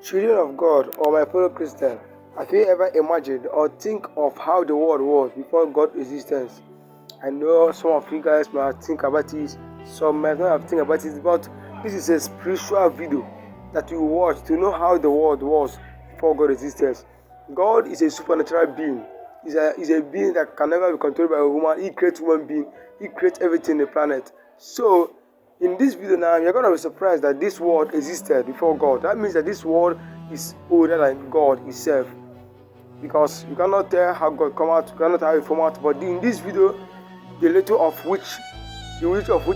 Children of God or my fellow Christian, have you ever imagined or think of how the world was before God's existence? I know some of you guys might think about it, some might not have think about it, but this is a spiritual video that you watch to know how the world was before God's existence. God is a supernatural being. He's a being that can never be controlled by a woman. He creates human being. He creates everything on the planet. So in this video now, you're going to be surprised that this world existed before God. That means that this world is older than God himself. Because you cannot tell how God come out, you cannot tell how he form out. But in this video, the little of which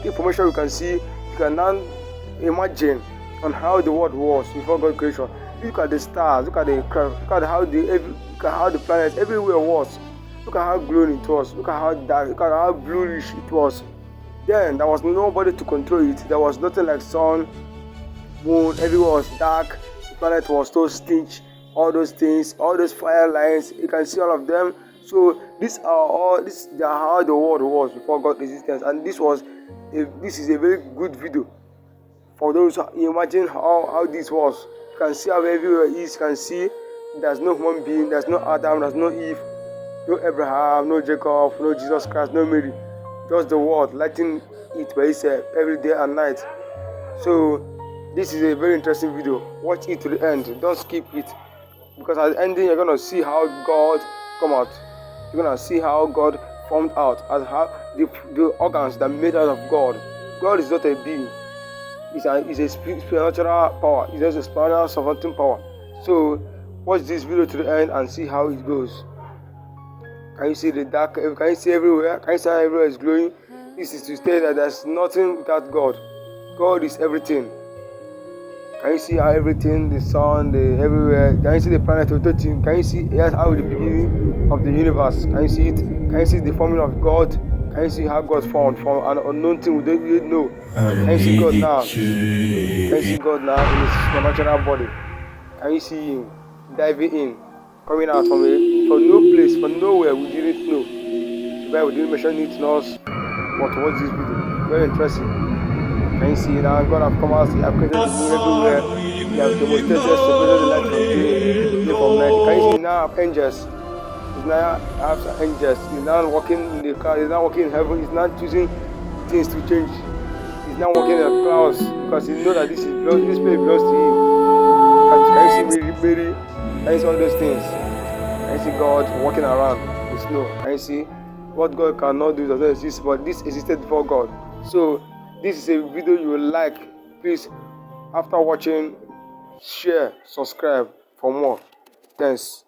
information you can see, you can now imagine on how the world was before God's creation. Look at the stars, look at how the planets everywhere was. Look at how glowing it was, look at how dark, look at how bluish it was. Then there was nobody to control it. There was nothing like sun, moon, everywhere was dark, the planet was so stitched, all those things, all those fire lines, you can see all of them. So these are how the world was before God's existence, and this is a very good video for those who imagine how this was. You can see how everywhere is, you can see there's no human being, there's no Adam, there's no Eve, no Abraham, no Jacob, no Jesus Christ, no Mary. Just the world lighting it by itself every day and night. So this is a very interesting video. Watch it to the end. Don't skip it, because at the ending you're gonna see how God come out. You're gonna see how God formed out, and how the organs that made out of God. God is not a being. It's a supernatural power. It's just a supernatural sovereign power. So watch this video to the end and see how it goes. Can you see the dark? Can you see everywhere? Can you see how everywhere is glowing? This is to say that there's nothing without God. God is everything. Can you see how everything, the sun, the everywhere? Can you see the planet rotating? Can you see how the beginning of the universe? Can you see it? Can you see the forming of God? Can you see how God formed from an unknown thing we don't even know? Can you see God now? Can you see God now in his supernatural body? Can you see him diving in, coming out from no place, from nowhere we didn't know? The Bible didn't mention it to us, but watch this video. Very interesting. Can you see now? God have come out, he have created the moon everywhere. He have demonstrated, separated the light from day from night. Can you see now have angels? He's now have angels. He's now walking in the clouds. He's now walking in heaven. He's now choosing things to change. He's now walking in the clouds because he knows that this place belongs to him. Can you see Mary? Can you see all those things? Can you see God walking around with snow? Can you see what God cannot do does not exist, but this existed before God. So this is a video you will like. Please, after watching, share, subscribe for more. Thanks.